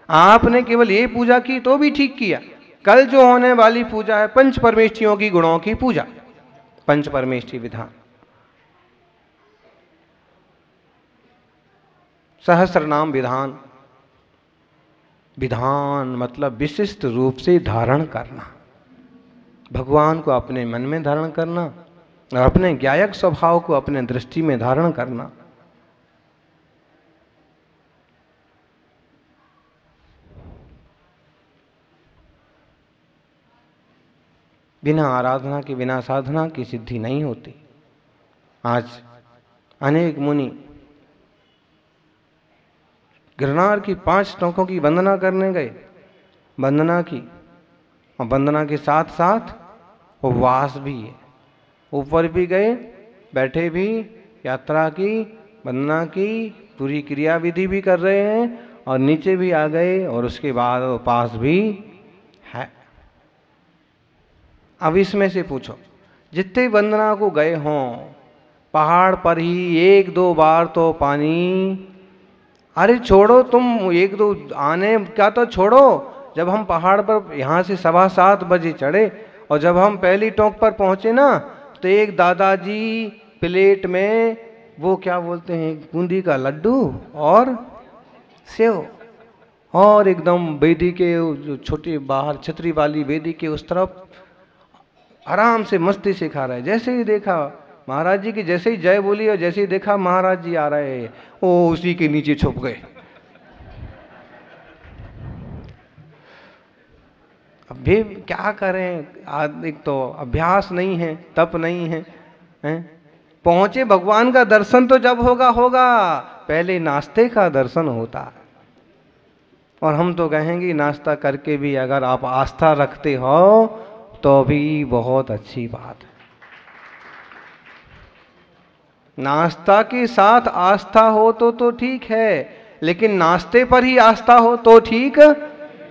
आपने केवल ये पूजा की तो भी ठीक किया। कल जो होने वाली पूजा है पंच परमेष्ठियों की गुणों की पूजा, पंच परमेष्ठी विधान, सहस्त्र नाम विधान। विधान मतलब विशिष्ट रूप से धारण करना, भगवान को अपने मन में धारण करना और अपने ज्ञायक स्वभाव को अपने दृष्टि में धारण करना। बिना आराधना के, बिना साधना की सिद्धि नहीं होती। आज अनेक मुनि गिरनार की 5 टोकों की वंदना करने गए, वंदना की, और वंदना के साथ साथ उपवास भी है। ऊपर भी गए, बैठे भी, यात्रा की, वंदना की, पूरी क्रिया विधि भी कर रहे हैं, और नीचे भी आ गए और उसके बाद उपवास भी है। अब इसमें से पूछो, जितने वंदना को गए हों, पहाड़ पर ही 1-2 बार तो पानी, अरे छोड़ो तुम 1-2 आने का तो छोड़ो, जब हम पहाड़ पर यहाँ से 7:15 बजे चढ़े और जब हम पहली टोक पर पहुंचे ना, तो एक दादाजी प्लेट में वो क्या बोलते हैं, बूंदी का लड्डू और सेव, और एकदम वेदी के जो छोटी बाहर छतरी वाली वेदी के उस तरफ आराम से मस्ती से खा रहे। जैसे ही देखा महाराज जी की, जैसे ही जय बोली और जैसे ही देखा महाराज जी आ रहे, वो उसी के नीचे छुप गए। अब भी क्या करें, एक तो अभ्यास नहीं है, तप नहीं है, हैं? पहुंचे, भगवान का दर्शन तो जब होगा होगा, पहले नाश्ते का दर्शन होता है। और हम तो कहेंगे नाश्ता करके भी अगर आप आस्था रखते हो तो भी बहुत अच्छी बात है। नाश्ता के साथ आस्था हो तो ठीक है, लेकिन नाश्ते पर ही आस्था हो तो ठीक।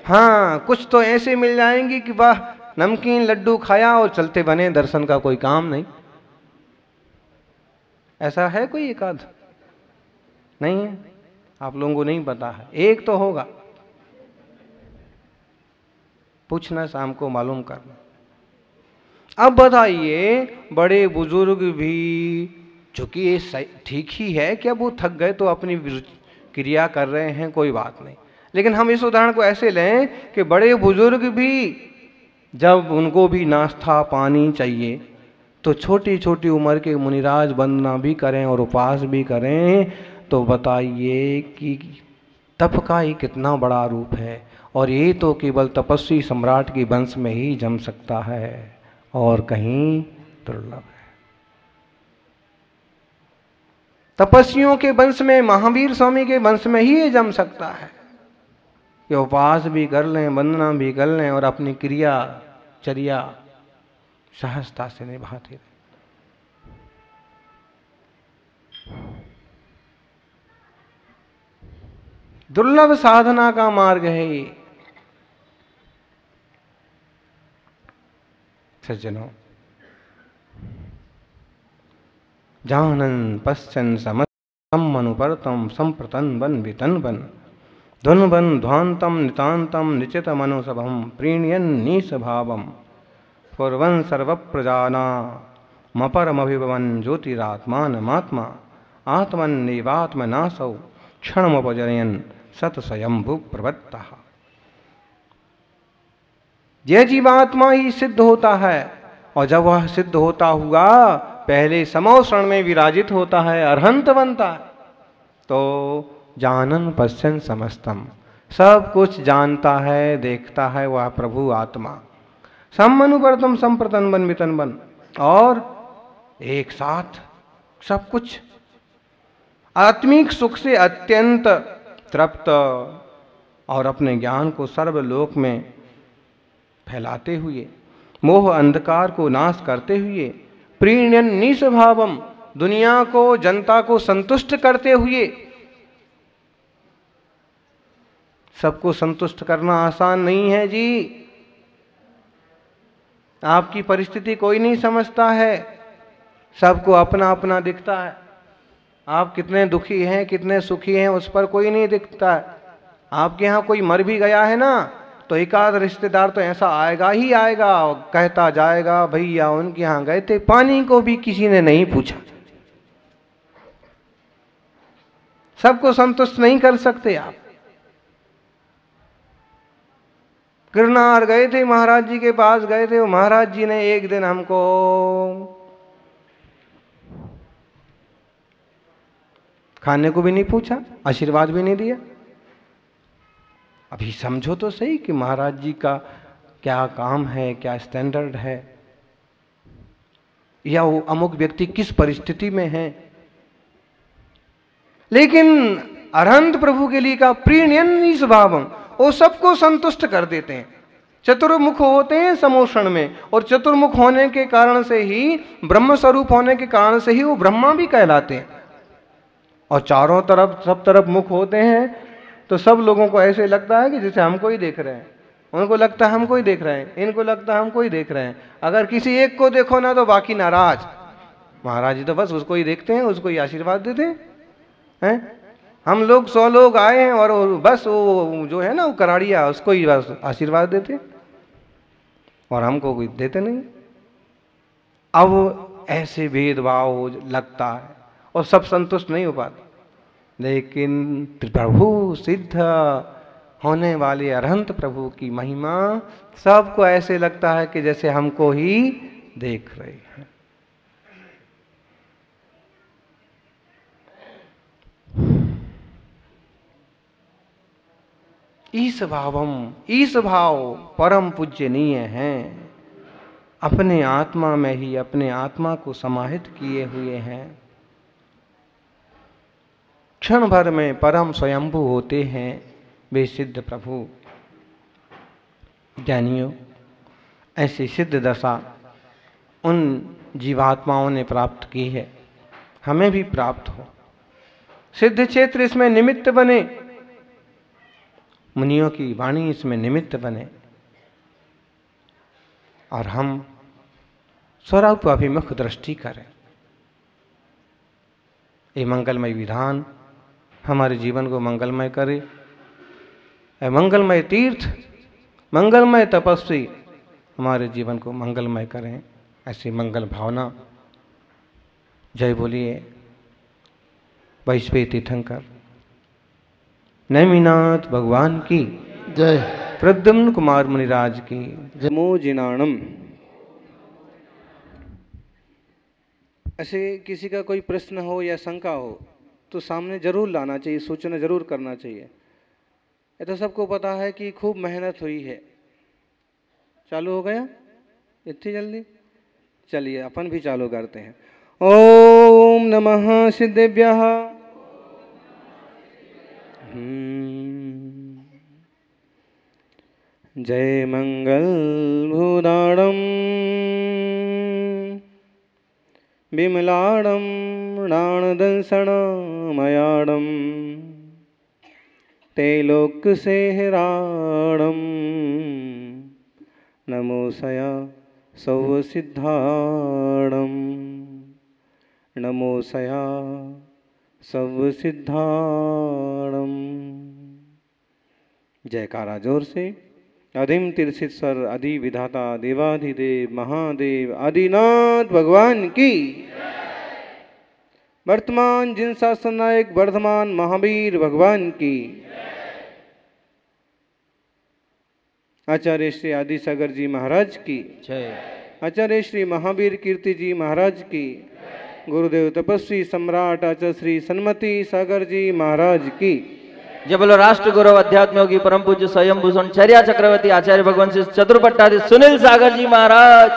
हाँ, कुछ तो ऐसे मिल जाएंगी कि वाह, नमकीन लड्डू खाया और चलते बने, दर्शन का कोई काम नहीं। ऐसा है कोई एकाध? नहीं है, आप लोगों को नहीं पता है। एक तो होगा, पूछना शाम को, मालूम करना। अब बताइए, बड़े बुजुर्ग भी, चूंकि ये ठीक ही है कि अब वो थक गए तो अपनी क्रिया कर रहे हैं, कोई बात नहीं, लेकिन हम इस उदाहरण को ऐसे लें कि बड़े बुजुर्ग भी जब उनको भी नाश्ता पानी चाहिए, तो छोटी छोटी उम्र के मुनिराज वंदना भी करें और उपवास भी करें, तो बताइए कि तप का ही कितना बड़ा रूप है। और ये तो केवल तपस्वी सम्राट के वंश में ही जम सकता है, और कहीं दुर्लभ है। तपस्वियों के वंश में, महावीर स्वामी के वंश में ही ये जम सकता है कि उपवास भी कर लें, वंदना भी कर लें और अपनी क्रिया चर्या सहजता से निभाते रहें। दुर्लभ साधना का मार्ग है ये सज्जनों। जानन पश्चन समस्तम अनुपरतम संप्रतन बन वितन बन धुन बन ध्वांतम नितांतम निचित मनुसभम प्रीणयन निस्वभावम कुर्वन् सर्व प्रजाना मपरमभिभवन ज्योतिरात्मान मात्मा आत्मन्नेवात्मनासौ क्षणमुपजनयन् सत स्वयंभू प्रवत्तः। यह जीवात्मा ही सिद्ध होता है, और जब वह सिद्ध होता हुआ पहले समो क्षण में विराजित होता है, अरहंत बनता है, तो जानन पश्यन समस्तम, सब कुछ जानता है, देखता है वह प्रभु आत्मा। समनुवर्तम संप्रतन बन वितन बन, और एक साथ सब कुछ आत्मिक सुख से अत्यंत तृप्त, और अपने ज्ञान को सर्वलोक में फैलाते हुए, मोह अंधकार को नाश करते हुए, प्रीण्यन निस्वभावम, दुनिया को, जनता को संतुष्ट करते हुए। सबको संतुष्ट करना आसान नहीं है जी। आपकी परिस्थिति कोई नहीं समझता है, सबको अपना अपना दिखता है। आप कितने दुखी हैं, कितने सुखी हैं, उस पर कोई नहीं दिखता है। आपके यहाँ कोई मर भी गया है ना, तो एक आध रिश्तेदार तो ऐसा आएगा ही आएगा, कहता जाएगा भैया उनके यहाँ गए थे, पानी को भी किसी ने नहीं पूछा। सबको संतुष्ट नहीं कर सकते आप। गिरनार गए थे, महाराज जी के पास गए थे, महाराज जी ने एक दिन हमको खाने को भी नहीं पूछा, आशीर्वाद भी नहीं दिया। अभी समझो तो सही कि महाराज जी का क्या काम है, क्या स्टैंडर्ड है, या वो अमुक व्यक्ति किस परिस्थिति में है। लेकिन अरहंत प्रभु के लिए का प्रीण्यन्नी स्वभावम, वो सबको संतुष्ट कर देते हैं। चतुर्मुख होते हैं समोषण में, और चतुर्मुख होने के कारण से ही, ब्रह्म स्वरूप होने के कारण से ही वो ब्रह्मा भी कहलाते हैं। और चारों तरफ सब तरफ मुख होते हैं, तो सब लोगों को ऐसे लगता है कि जैसे हमको ही देख रहे हैं, उनको लगता है हमको ही देख रहे हैं, इनको लगता है हमको ही देख रहे हैं। अगर किसी एक को देखो ना तो बाकी नाराज। महाराज जी तो बस उसको ही देखते हैं, उसको ही आशीर्वाद देते हैं। हम लोग 100 लोग आए हैं और बस वो जो है ना वो कराड़िया, उसको ही बस आशीर्वाद देते, और हमको कोई देते नहीं। अब ऐसे भेदभाव लगता है और सब संतुष्ट नहीं हो पाते। लेकिन प्रभु सिद्ध होने वाले अरहंत प्रभु की महिमा, सबको ऐसे लगता है कि जैसे हमको ही देख रहे हैं। ईश भाव परम पूज्यनीय हैं। अपने आत्मा में ही अपने आत्मा को समाहित किए हुए हैं। क्षण भर में परम स्वयंभू होते हैं वे सिद्ध प्रभु। ज्ञानियों, ऐसी सिद्ध दशा उन जीवात्माओं ने प्राप्त की है, हमें भी प्राप्त हो। सिद्ध क्षेत्र इसमें निमित्त बने, मुनियों की वाणी इसमें निमित्त बने, और हम स्वरूप अभिमुख दृष्टि करें। ये मंगलमय विधान हमारे जीवन को मंगलमय करे। मंगलमय तीर्थ, मंगलमय तपस्वी हमारे जीवन को मंगलमय करें। ऐसी मंगल भावना। जय बोलिए वैश्वेय तीर्थंकर नैमिनाथ भगवान की जय। प्रद्युम्न कुमार मुनिराज की जय। मोजिनाणम। ऐसे किसी का कोई प्रश्न हो या शंका हो तो सामने जरूर लाना चाहिए, सूचना जरूर करना चाहिए। ये तो सबको पता है कि खूब मेहनत हुई है। चालू हो गया इतनी जल्दी? चलिए अपन भी चालू करते हैं। ओम नमः सिद्धेभ्यः। जय मंगल भूदाणम विमलाणम प्राणदंसणमयाणम तैलोक्यसेहराणम नमोसया सौसिद्धाणम नमोसया सौसिद्धाणम। जयकारा जोर से। अधिम तीर्थेश्वर आदि विधाता देवाधिदेव महादेव आदिनाथ भगवान की। वर्तमान जिन शासन नायक वर्धमान महावीर भगवान की। आचार्य श्री आदि सागर जी महाराज की जय। आचार्य श्री महावीर कीर्ति जी महाराज की। गुरुदेव तपस्वी सम्राट आचार्य श्री सन्मति सागर जी महाराज की। जय बोलो राष्ट्र गौरव अध्यात्म योगी परम पूज्य स्वयं भूषण चर्या चक्रवर्ती आचार्य भगवान श्री चतुर्पट्टाधि सुनील सागर जी महाराज।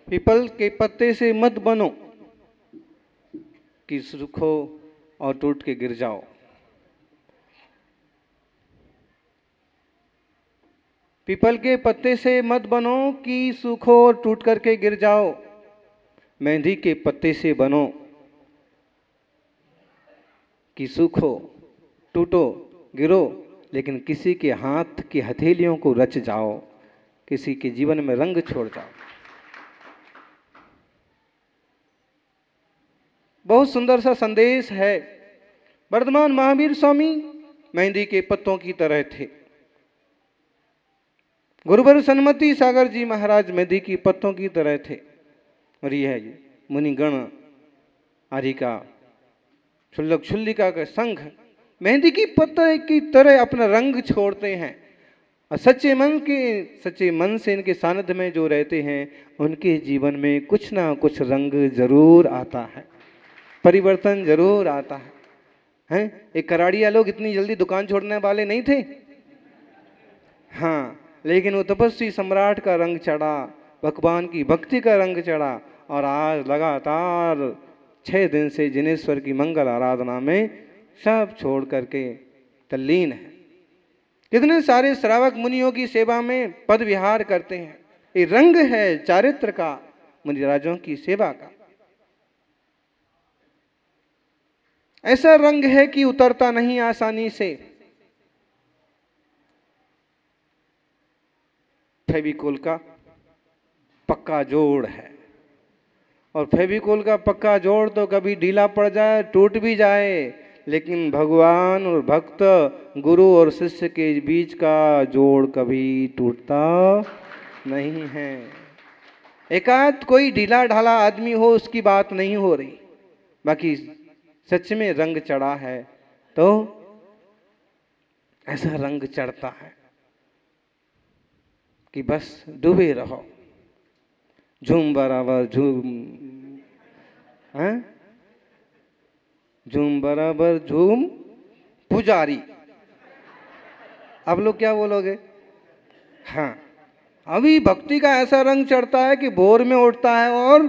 पीपल के पत्ते से मत बनो कि सूखो और टूट के गिर जाओ। पीपल के पत्ते से मत बनो कि सूखो और टूट करके गिर जाओ। मेहंदी के पत्ते से बनो कि सूखो, टूटो, गिरो, लेकिन किसी के हाथ की हथेलियों को रच जाओ, किसी के जीवन में रंग छोड़ जाओ। बहुत सुंदर सा संदेश है। वर्धमान महावीर स्वामी मेहंदी के पत्तों की तरह थे। गुरुवर सन्मति सागर जी महाराज मेहंदी की पत्तों की तरह थे। और यह मुनिगण आदि का क्षुल्लक क्षुल्लिका का संघ मेहंदी की पत्ते की तरह अपना रंग छोड़ते हैं। और सच्चे मन से इनके सानिध्य में जो रहते हैं उनके जीवन में कुछ ना कुछ रंग जरूर आता है, परिवर्तन जरूर आता है। हैं? एक कराड़िया लोग इतनी जल्दी दुकान छोड़ने वाले नहीं थे। हाँ, लेकिन वो तपस्वी सम्राट का रंग चढ़ा, भगवान की भक्ति का रंग चढ़ा और आज लगातार 6 दिन से जिनेश्वर की मंगल आराधना में सब छोड़ करके तल्लीन है। कितने सारे श्रावक मुनियों की सेवा में पद विहार करते हैं। ये रंग है चारित्र का, मुनिराजों की सेवा का। ऐसा रंग है कि उतरता नहीं आसानी से। फेविकोल का पक्का जोड़ है, और फेविकोल का पक्का जोड़ तो कभी ढीला पड़ जाए, टूट भी जाए, लेकिन भगवान और भक्त, गुरु और शिष्य के बीच का जोड़ कभी टूटता नहीं है। एकाध कोई ढीला ढाला आदमी हो उसकी बात नहीं हो रही, बाकी सच में रंग चढ़ा है तो ऐसा रंग चढ़ता है कि बस डूबे रहो। झूम बराबर झूम, हैं? झूम बराबर झूम पुजारी। अब लोग क्या बोलोगे? हाँ, अभी भक्ति का ऐसा रंग चढ़ता है कि भोर में उठता है और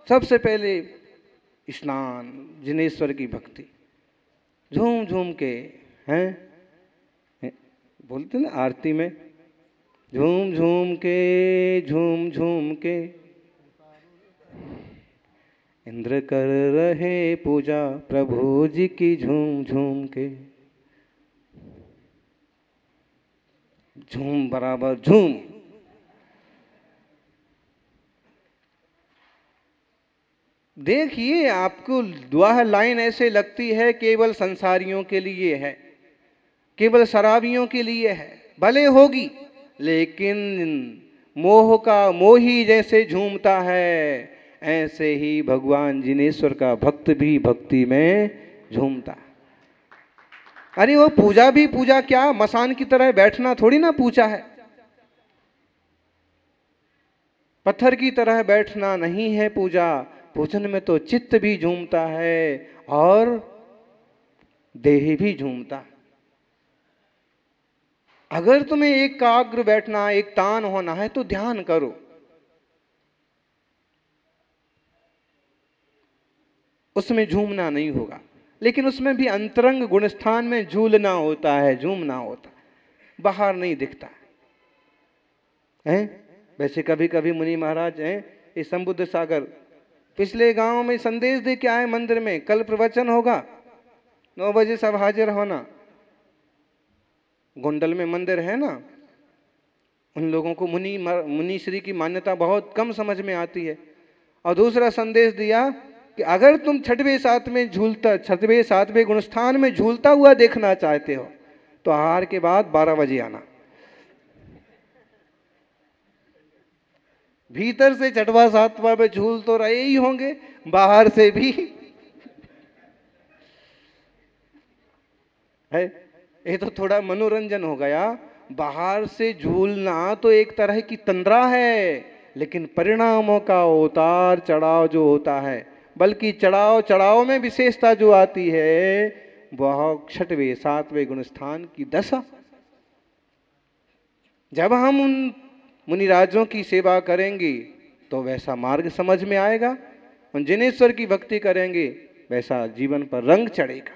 सबसे पहले स्नान, जिनेश्वर की भक्ति, झूम झूम के, हैं बोलते ना आरती में, झूम झूम के इंद्र कर रहे पूजा प्रभु जी की, झूम झूम के, झूम बराबर झूम। देखिए, आपको दुआ लाइन ऐसे लगती है केवल संसारियों के लिए है, केवल शराबियों के लिए है। भले होगी, लेकिन मोह का मोही जैसे झूमता है, ऐसे ही भगवान जिनेश्वर का भक्त भी भक्ति में झूमता है। अरे वो पूजा भी पूजा क्या, मसान की तरह बैठना थोड़ी ना पूजा है। पत्थर की तरह बैठना नहीं है पूजा। पूजन में तो चित्त भी झूमता है और देह भी झूमता है। अगर तुम्हें एकाग्र बैठना, एक तान होना है तो ध्यान करो। उसमें झूमना नहीं होगा, लेकिन उसमें भी अंतरंग गुणस्थान में झूलना होता है, झूमना होता है, बाहर नहीं दिखता है। वैसे कभी कभी मुनि महाराज हैं, इस संबुद्ध सागर पिछले गांव में संदेश दे के आए मंदिर में, कल प्रवचन होगा, 9 बजे सब हाजिर होना। गोंडल में मंदिर है ना, उन लोगों को मुनि श्री की मान्यता बहुत कम समझ में आती है। और दूसरा संदेश दिया कि अगर तुम 6वें 7वें गुणस्थान में झूलता हुआ देखना चाहते हो तो आहार के बाद 12 बजे आना। भीतर से 6वां 7वां में झूल तो रहे ही होंगे, बाहर से भी है। ये तो थोड़ा मनोरंजन हो गया। बाहर से झूलना तो एक तरह की तंद्रा है, लेकिन परिणामों का उतार चढ़ाव जो होता है, बल्कि चढ़ाव में विशेषता जो आती है वह 6वें 7वें गुणस्थान की दशा। जब हम उन मुनिराजों की सेवा करेंगे तो वैसा मार्ग समझ में आएगा, उन जिनेश्वर की भक्ति करेंगे वैसा जीवन पर रंग चढ़ेगा।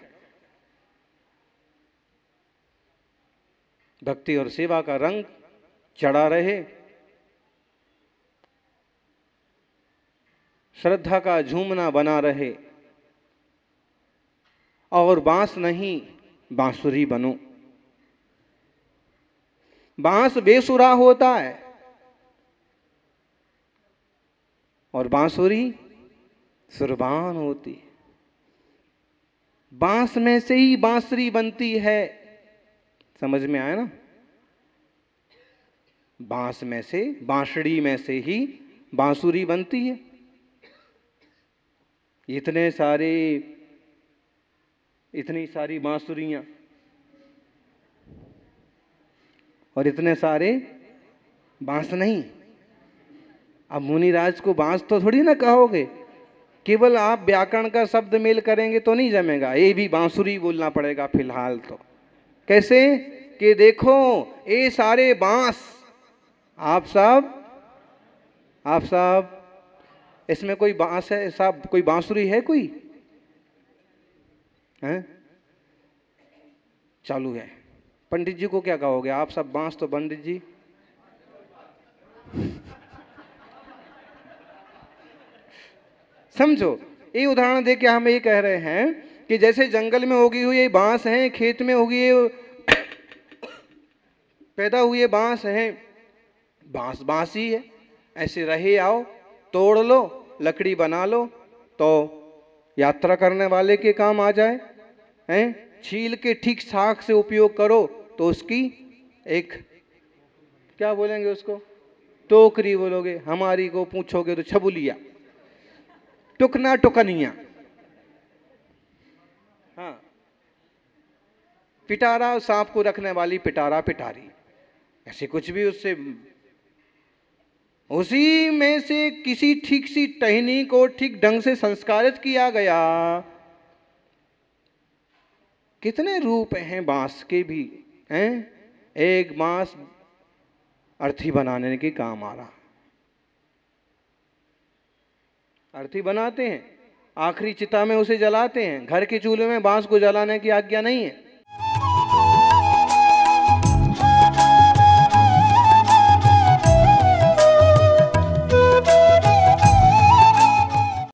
भक्ति और सेवा का रंग चढ़ा रहे, श्रद्धा का झूमना बना रहे, और बांस नहीं बांसुरी बनो। बांस बेसुरा होता है और बांसुरी सुरबान होती है। बांस में से ही बांसुरी बनती है। समझ में आया ना? बांस में से, बांसुरी में से ही बांसुरी बनती है। इतनी सारी बांसुरियां और इतने सारे बांस नहीं। अब मुनिराज को बांस तो थोड़ी ना कहोगे, केवल आप व्याकरण का शब्द मेल करेंगे तो नहीं जमेगा, ये भी बांसुरी बोलना पड़ेगा फिलहाल तो। कैसे कि देखो ये सारे बांस, आप सब इसमें कोई बांस है, सब कोई बांसुरी है कोई है? चालू है। पंडित जी को क्या कहोगे? आप सब बांस तो पंडित जी। समझो, ये उदाहरण देके हम ये कह रहे हैं कि जैसे जंगल में उगी हुई ये बांस है, खेत में उगी ये पैदा हुए बांस है, बांस बांस ही है। ऐसे रहे आओ, तोड़ लो, लकड़ी बना लो तो यात्रा करने वाले के काम आ जाए, हैं? छील के ठीक ठाक से उपयोग करो तो उसकी एक, क्या बोलेंगे उसको, टोकरी बोलोगे। हमारी को पूछोगे तो छबुलिया, टुकना टुकनिया, हाँ, पिटारा, सांप को रखने वाली पिटारा पिटारी, ऐसे कुछ भी उससे, उसी में से किसी ठीक सी टहनी को ठीक ढंग से संस्कारित किया गया। कितने रूप हैं बांस के भी, हैं? एक बांस अर्थी बनाने के काम आ रहा, अर्थी बनाते हैं, आखिरी चिता में उसे जलाते हैं। घर के चूल्हे में बांस को जलाने की आज्ञा नहीं है।